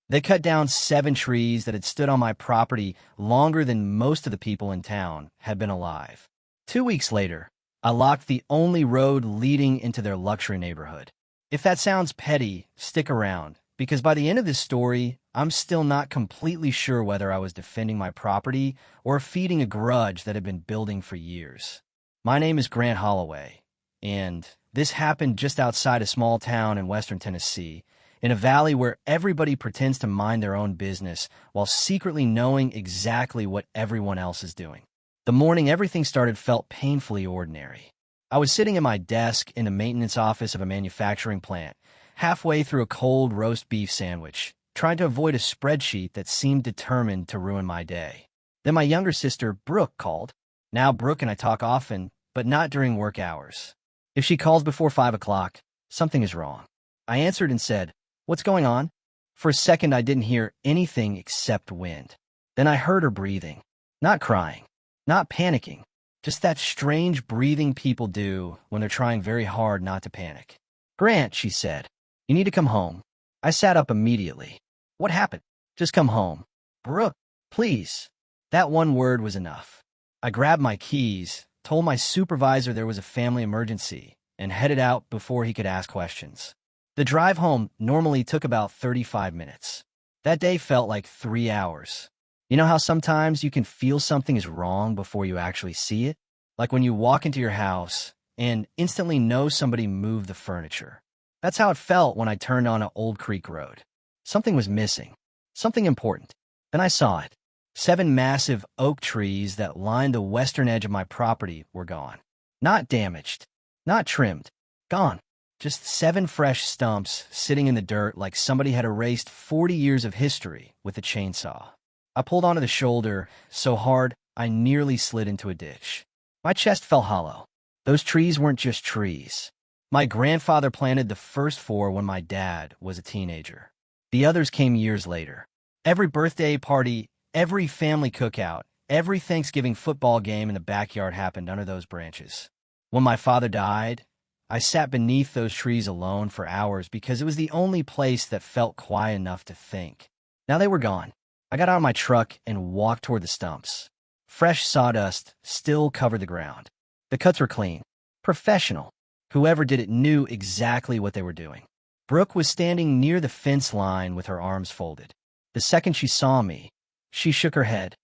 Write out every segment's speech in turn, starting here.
They cut down 7 trees that had stood on my property longer than most of the people in town had been alive. 2 weeks later, I locked the only road leading into their luxury neighborhood. If that sounds petty, stick around, because by the end of this story, I'm still not completely sure whether I was defending my property or feeding a grudge that had been building for years. My name is Grant Holloway, and this happened just outside a small town in western Tennessee, in a valley where everybody pretends to mind their own business while secretly knowing exactly what everyone else is doing. The morning everything started felt painfully ordinary. I was sitting at my desk in the maintenance office of a manufacturing plant, halfway through a cold roast beef sandwich, trying to avoid a spreadsheet that seemed determined to ruin my day. Then my younger sister, Brooke, called. Now Brooke and I talk often, but not during work hours. If she calls before 5 o'clock, something is wrong. I answered and said, "What's going on?" For a second, I didn't hear anything except wind. Then I heard her breathing. Not crying, not panicking, just that strange breathing people do when they're trying very hard not to panic. "Grant," she said, "you need to come home." I sat up immediately. "What happened?" "Just come home." "Brooke, please." That one word was enough. I grabbed my keys, told my supervisor there was a family emergency, and headed out before he could ask questions. The drive home normally took about 35 minutes. That day felt like 3 hours. You know how sometimes you can feel something is wrong before you actually see it? Like when you walk into your house and instantly know somebody moved the furniture. That's how it felt when I turned onto Old Creek Road. Something was missing. Something important. Then I saw it. 7 massive oak trees that lined the western edge of my property were gone. Not damaged. Not trimmed. Gone. Just 7 fresh stumps sitting in the dirt like somebody had erased 40 years of history with a chainsaw. I pulled onto the shoulder so hard I nearly slid into a ditch. My chest felt hollow. Those trees weren't just trees. My grandfather planted the first 4 when my dad was a teenager. The others came years later. Every birthday party, every family cookout, every Thanksgiving football game in the backyard happened under those branches. When my father died, I sat beneath those trees alone for hours because it was the only place that felt quiet enough to think. Now they were gone. I got out of my truck and walked toward the stumps. Fresh sawdust still covered the ground. The cuts were clean. Professional. Whoever did it knew exactly what they were doing. Brooke was standing near the fence line with her arms folded. The second she saw me, she shook her head.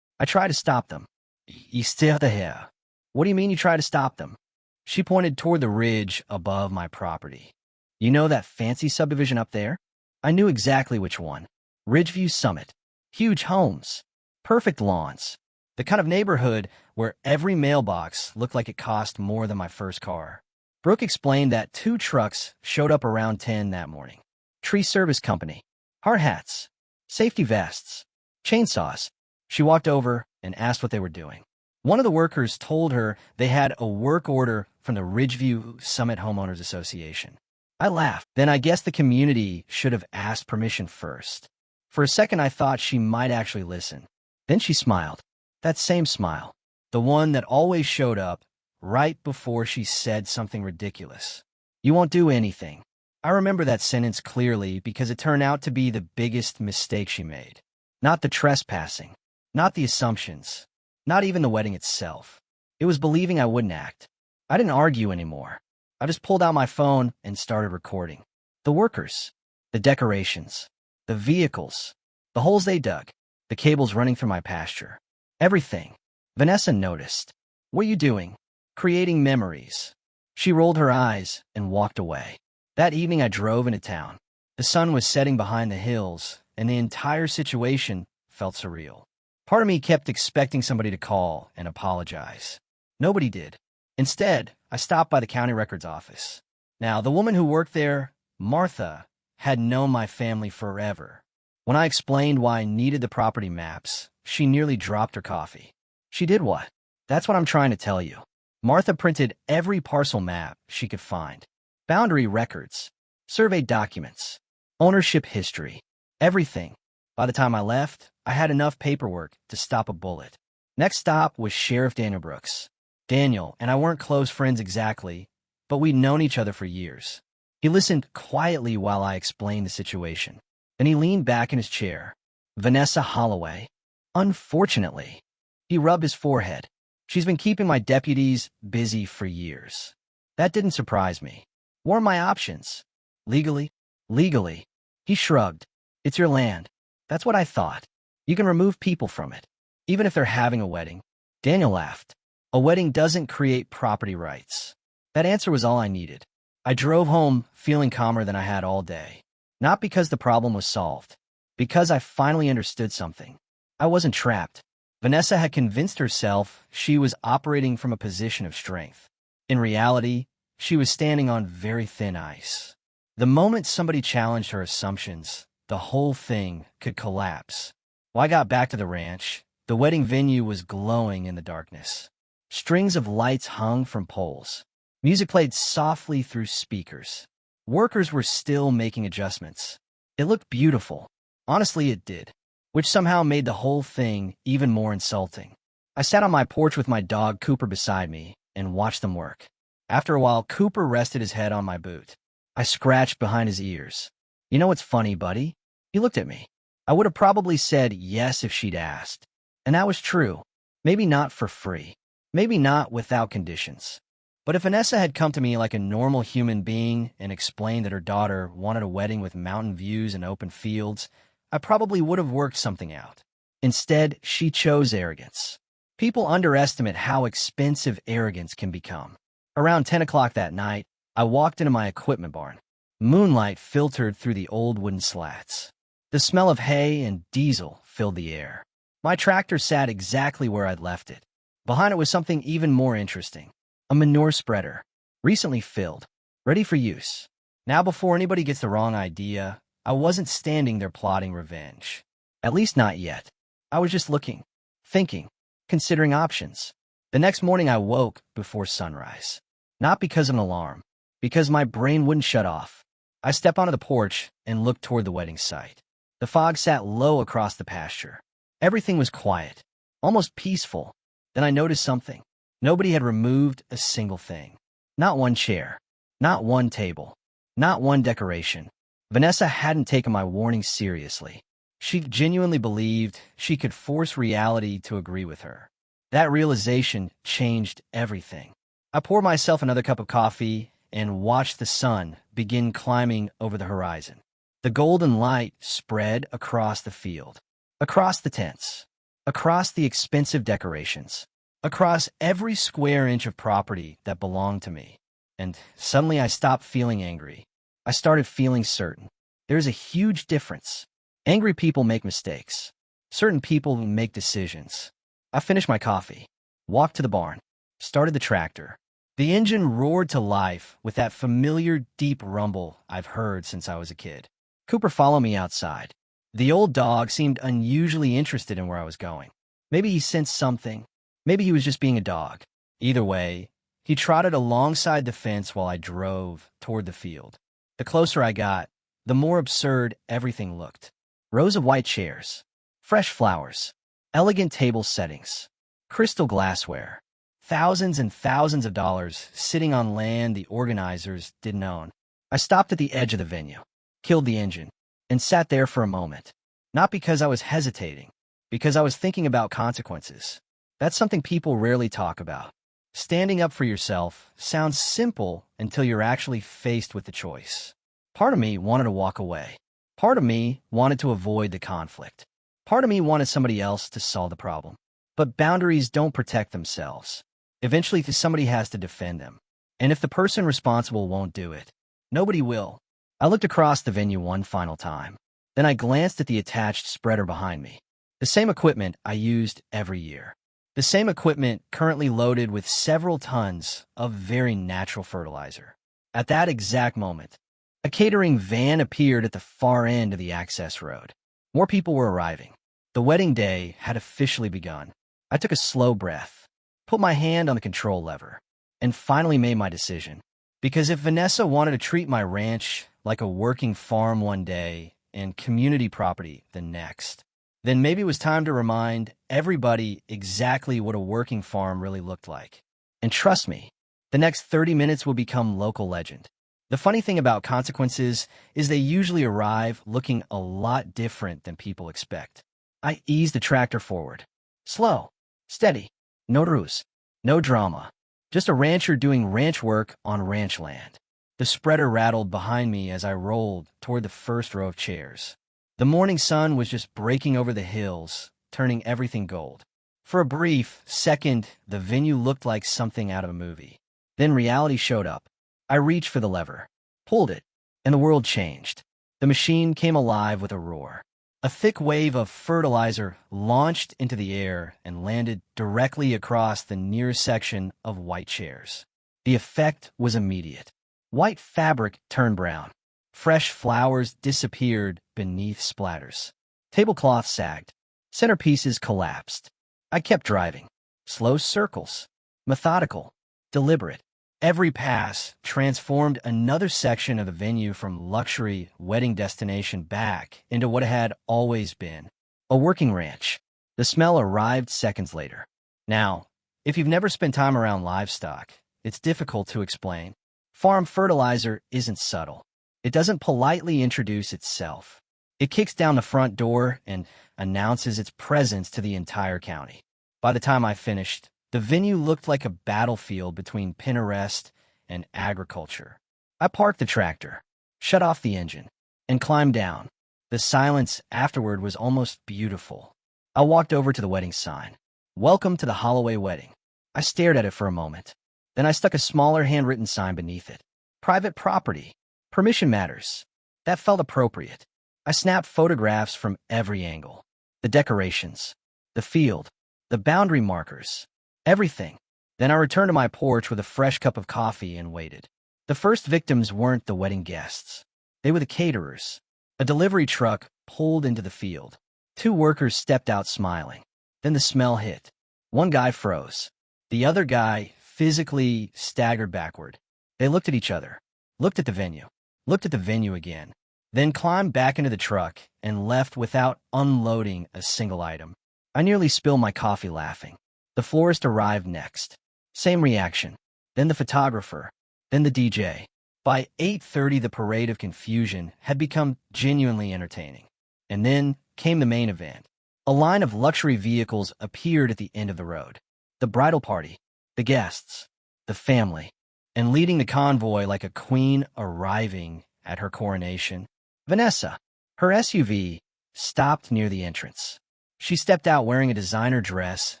I tried to stop them. "You still there?" "What do you mean you try to stop them?" She pointed toward the ridge above my property. "You know that fancy subdivision up there?" I knew exactly which one. Ridgeview Summit. Huge homes. Perfect lawns. The kind of neighborhood where every mailbox looked like it cost more than my first car. Brooke explained that 2 trucks showed up around 10 that morning. Tree service company. Hard hats. Safety vests. Chainsaws. She walked over and asked what they were doing. One of the workers told her they had a work order from the Ridgeview Summit Homeowners Association. I laughed. Then I guess the community should have asked permission first. For a second, I thought she might actually listen. Then she smiled. That same smile. The one that always showed up right before she said something ridiculous. "You won't do anything." I remember that sentence clearly because it turned out to be the biggest mistake she made. Not the trespassing. Not the assumptions. Not even the wedding itself. It was believing I wouldn't act. I didn't argue anymore. I just pulled out my phone and started recording. The workers. The decorations. The vehicles. The holes they dug. The cables running through my pasture. Everything. Vanessa noticed. "What are you doing?" "Creating memories." She rolled her eyes and walked away. That evening I drove into town. The sun was setting behind the hills, and the entire situation felt surreal. Part of me kept expecting somebody to call and apologize. Nobody did. Instead, I stopped by the county records office. Now, the woman who worked there, Martha, had known my family forever. When I explained why I needed the property maps, she nearly dropped her coffee. She did what? That's what I'm trying to tell you. Martha printed every parcel map she could find. Boundary records, survey documents, ownership history, everything. By the time I left, I had enough paperwork to stop a bullet. Next stop was Sheriff Daniel Brooks. Daniel and I weren't close friends exactly, but we'd known each other for years. He listened quietly while I explained the situation. Then he leaned back in his chair. Vanessa Holloway. Unfortunately. He rubbed his forehead. She's been keeping my deputies busy for years. That didn't surprise me. What are my options? Legally? Legally. He shrugged. It's your land. That's what I thought. You can remove people from it, even if they're having a wedding. Daniel laughed. A wedding doesn't create property rights. That answer was all I needed. I drove home feeling calmer than I had all day. Not because the problem was solved, because I finally understood something. I wasn't trapped. Vanessa had convinced herself she was operating from a position of strength. In reality, she was standing on very thin ice. The moment somebody challenged her assumptions, the whole thing could collapse. When I got back to the ranch, the wedding venue was glowing in the darkness. Strings of lights hung from poles. Music played softly through speakers. Workers were still making adjustments. It looked beautiful. Honestly, it did, which somehow made the whole thing even more insulting. I sat on my porch with my dog Cooper beside me and watched them work. After a while, Cooper rested his head on my boot. I scratched behind his ears. You know what's funny, buddy? He looked at me. I would have probably said yes if she'd asked. And that was true. Maybe not for free. Maybe not without conditions. But if Vanessa had come to me like a normal human being and explained that her daughter wanted a wedding with mountain views and open fields, I probably would have worked something out. Instead, she chose arrogance. People underestimate how expensive arrogance can become. Around 10 o'clock that night, I walked into my equipment barn. Moonlight filtered through the old wooden slats. The smell of hay and diesel filled the air. My tractor sat exactly where I'd left it. Behind it was something even more interesting. A manure spreader, recently filled, ready for use. Now, before anybody gets the wrong idea, I wasn't standing there plotting revenge. At least not yet. I was just looking, thinking, considering options. The next morning I woke before sunrise. Not because of an alarm, because my brain wouldn't shut off. I stepped onto the porch and looked toward the wedding site. The fog sat low across the pasture. Everything was quiet, almost peaceful. Then I noticed something. Nobody had removed a single thing. Not one chair, not one table, not one decoration. Vanessa hadn't taken my warning seriously. She genuinely believed she could force reality to agree with her. That realization changed everything. I poured myself another cup of coffee and watched the sun begin climbing over the horizon. The golden light spread across the field, across the tents, across the expensive decorations, across every square inch of property that belonged to me. And suddenly I stopped feeling angry. I started feeling certain. There's a huge difference. Angry people make mistakes. Certain people make decisions. I finished my coffee, walked to the barn, started the tractor. The engine roared to life with that familiar deep rumble I've heard since I was a kid. Cooper followed me outside. The old dog seemed unusually interested in where I was going. Maybe he sensed something. Maybe he was just being a dog. Either way, he trotted alongside the fence while I drove toward the field. The closer I got, the more absurd everything looked. Rows of white chairs, fresh flowers, elegant table settings, crystal glassware, thousands and thousands of dollars sitting on land the organizers didn't own. I stopped at the edge of the venue, killed the engine, and sat there for a moment. Not because I was hesitating, because I was thinking about consequences. That's something people rarely talk about. Standing up for yourself sounds simple until you're actually faced with the choice. Part of me wanted to walk away. Part of me wanted to avoid the conflict. Part of me wanted somebody else to solve the problem. But boundaries don't protect themselves. Eventually, somebody has to defend them. And if the person responsible won't do it, nobody will. I looked across the venue one final time. Then I glanced at the attached spreader behind me. The same equipment I used every year. The same equipment currently loaded with several tons of very natural fertilizer. At that exact moment, a catering van appeared at the far end of the access road. More people were arriving. The wedding day had officially begun. I took a slow breath, put my hand on the control lever, and finally made my decision. Because if Vanessa wanted to treat my ranch like a working farm one day and community property the next, then maybe it was time to remind everybody exactly what a working farm really looked like. And trust me, the next 30 minutes will become local legend. The funny thing about consequences is they usually arrive looking a lot different than people expect. I eased the tractor forward. Slow, steady, no ruse, no drama. Just a rancher doing ranch work on ranch land. The spreader rattled behind me as I rolled toward the first row of chairs. The morning sun was just breaking over the hills, turning everything gold. For a brief second, the venue looked like something out of a movie. Then reality showed up. I reached for the lever, pulled it, and the world changed. The machine came alive with a roar. A thick wave of fertilizer launched into the air and landed directly across the near section of white chairs. The effect was immediate. White fabric turned brown. Fresh flowers disappeared beneath splatters. Tablecloths sagged. Centerpieces collapsed. I kept driving. Slow circles. Methodical. Deliberate. Every pass transformed another section of the venue from luxury wedding destination back into what it had always been, a working ranch. The smell arrived seconds later. Now, if you've never spent time around livestock, it's difficult to explain. Farm fertilizer isn't subtle. It doesn't politely introduce itself. It kicks down the front door and announces its presence to the entire county. By the time I finished, the venue looked like a battlefield between Pinterest and agriculture. I parked the tractor, shut off the engine, and climbed down. The silence afterward was almost beautiful. I walked over to the wedding sign. Welcome to the Holloway wedding. I stared at it for a moment. Then I stuck a smaller handwritten sign beneath it. Private property. Permission matters. That felt appropriate. I snapped photographs from every angle. The decorations, the field, the boundary markers. Everything. Then I returned to my porch with a fresh cup of coffee and waited. The first victims weren't the wedding guests. They were the caterers. A delivery truck pulled into the field. 2 workers stepped out smiling. Then the smell hit. One guy froze. The other guy physically staggered backward. They looked at each other, looked at the venue again, then climbed back into the truck and left without unloading a single item. I nearly spilled my coffee laughing. The florist arrived next. Same reaction. Then the photographer. Then the DJ. By 8:30, the parade of confusion had become genuinely entertaining. And then came the main event. A line of luxury vehicles appeared at the end of the road. The bridal party, the guests, the family, and leading the convoy like a queen arriving at her coronation, Vanessa. Her SUV stopped near the entrance. She stepped out wearing a designer dress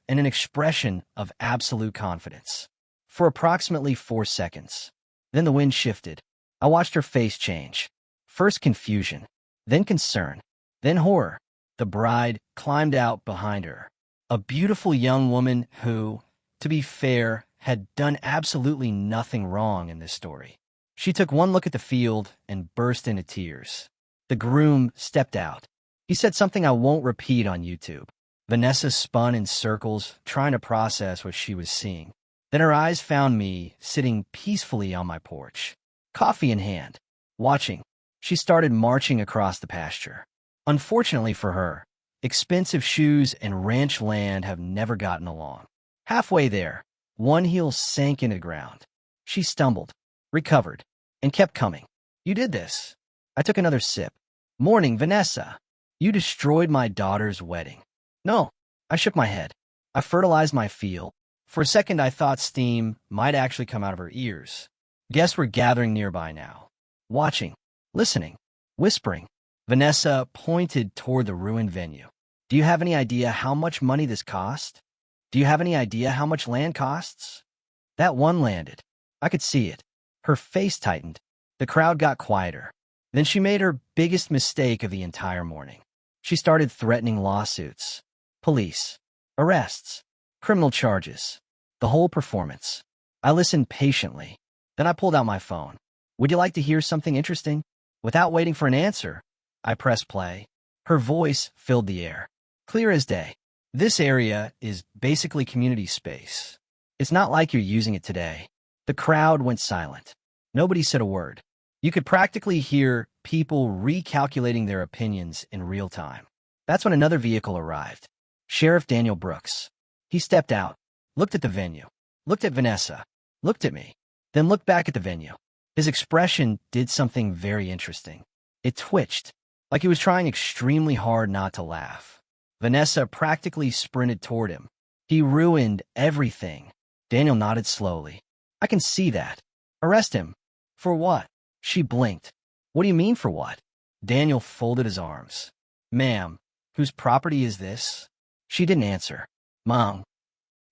and an expression of absolute confidence. For approximately 4 seconds. Then the wind shifted. I watched her face change. First confusion, then concern, then horror. The bride climbed out behind her. A beautiful young woman who, to be fair, had done absolutely nothing wrong in this story. She took one look at the field and burst into tears. The groom stepped out. He said something I won't repeat on YouTube. Vanessa spun in circles, trying to process what she was seeing. Then her eyes found me, sitting peacefully on my porch, coffee in hand, watching. She started marching across the pasture. Unfortunately for her, expensive shoes and ranch land have never gotten along. Halfway there, one heel sank into the ground. She stumbled, recovered, and kept coming. You did this. I took another sip. Morning, Vanessa. You destroyed my daughter's wedding. No, I shook my head. I fertilized my field. For a second, I thought steam might actually come out of her ears. Guests were gathering nearby now, watching, listening, whispering. Vanessa pointed toward the ruined venue. Do you have any idea how much money this cost? Do you have any idea how much land costs? That one landed. I could see it. Her face tightened. The crowd got quieter. Then she made her biggest mistake of the entire morning. She started threatening lawsuits, police, arrests, criminal charges, the whole performance. I listened patiently. Then I pulled out my phone. Would you like to hear something interesting? Without waiting for an answer, I pressed play. Her voice filled the air, clear as day. This area is basically community space. It's not like you're using it today. The crowd went silent. Nobody said a word. You could practically hear people recalculating their opinions in real time. That's when another vehicle arrived. Sheriff Daniel Brooks. He stepped out, looked at the venue, looked at Vanessa, looked at me, then looked back at the venue. His expression did something very interesting. It twitched, like he was trying extremely hard not to laugh. Vanessa practically sprinted toward him. He ruined everything. Daniel nodded slowly. I can see that. Arrest him. For what? She blinked. What do you mean for what? Daniel folded his arms. Ma'am, whose property is this? She didn't answer. Mom.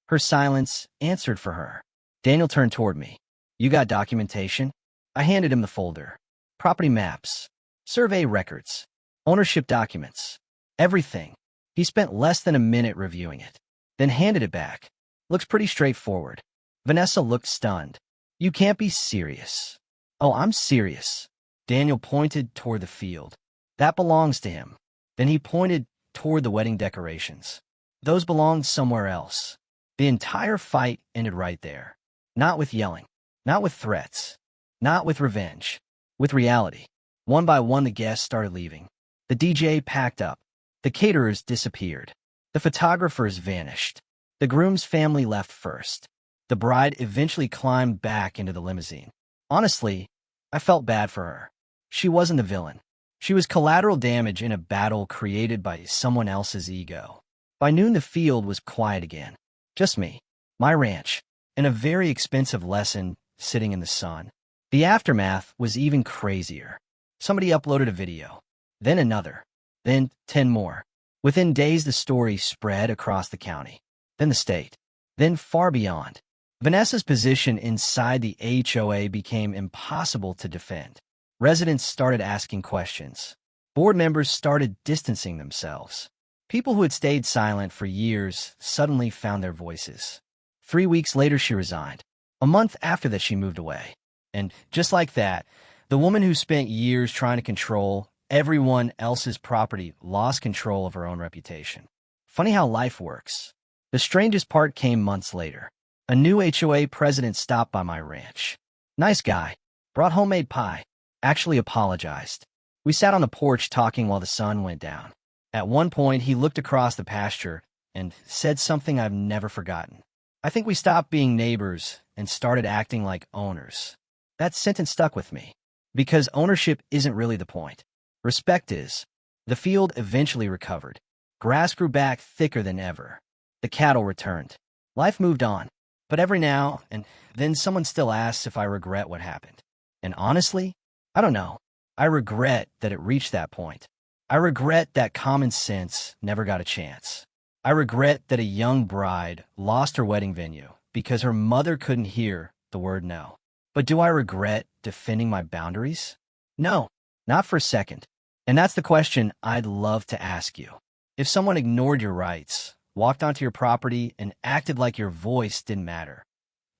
Her silence answered for her. Daniel turned toward me. You got documentation? I handed him the folder. Property maps, survey records, ownership documents, everything. He spent less than a minute reviewing it, then handed it back. Looks pretty straightforward. Vanessa looked stunned. You can't be serious. Oh, I'm serious. Daniel pointed toward the field. That belongs to him. Then he pointed toward the wedding decorations. Those belonged somewhere else. The entire fight ended right there. Not with yelling, not with threats, not with revenge, with reality. One by one, the guests started leaving. The DJ packed up. The caterers disappeared. The photographers vanished. The groom's family left first. The bride eventually climbed back into the limousine. Honestly, I felt bad for her. She wasn't the villain. She was collateral damage in a battle created by someone else's ego. By noon, the field was quiet again. Just me, my ranch, and a very expensive lesson sitting in the sun. The aftermath was even crazier. Somebody uploaded a video, then another, then 10 more. Within days, the story spread across the county, then the state, then far beyond. Vanessa's position inside the HOA became impossible to defend. Residents started asking questions. Board members started distancing themselves. People who had stayed silent for years suddenly found their voices. 3 weeks later, she resigned. A month after that, she moved away. And just like that, the woman who spent years trying to control everyone else's property lost control of her own reputation. Funny how life works. The strangest part came months later. A new HOA president stopped by my ranch. Nice guy. Brought homemade pie. Actually apologized. We sat on the porch talking while the sun went down. At one point, he looked across the pasture and said something I've never forgotten. I think we stopped being neighbors and started acting like owners. That sentence stuck with me, because ownership isn't really the point. Respect is. The field eventually recovered. Grass grew back thicker than ever. The cattle returned. Life moved on. But every now and then someone still asks if I regret what happened. And honestly, I don't know. I regret that it reached that point. I regret that common sense never got a chance. I regret that a young bride lost her wedding venue because her mother couldn't hear the word no. But do I regret defending my boundaries? No, not for a second. And that's the question I'd love to ask you. If someone ignored your rights, walked onto your property, and acted like your voice didn't matter,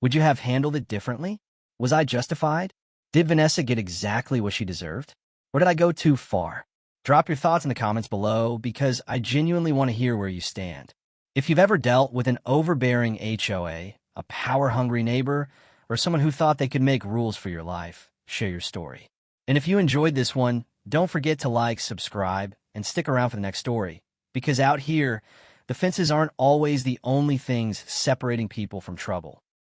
would you have handled it differently? Was I justified? Did Vanessa get exactly what she deserved? Or did I go too far? Drop your thoughts in the comments below, because I genuinely want to hear where you stand. If you've ever dealt with an overbearing HOA, a power-hungry neighbor, or someone who thought they could make rules for your life, share your story. And if you enjoyed this one, don't forget to like, subscribe, and stick around for the next story. Because out here, the fences aren't always the only things separating people from trouble.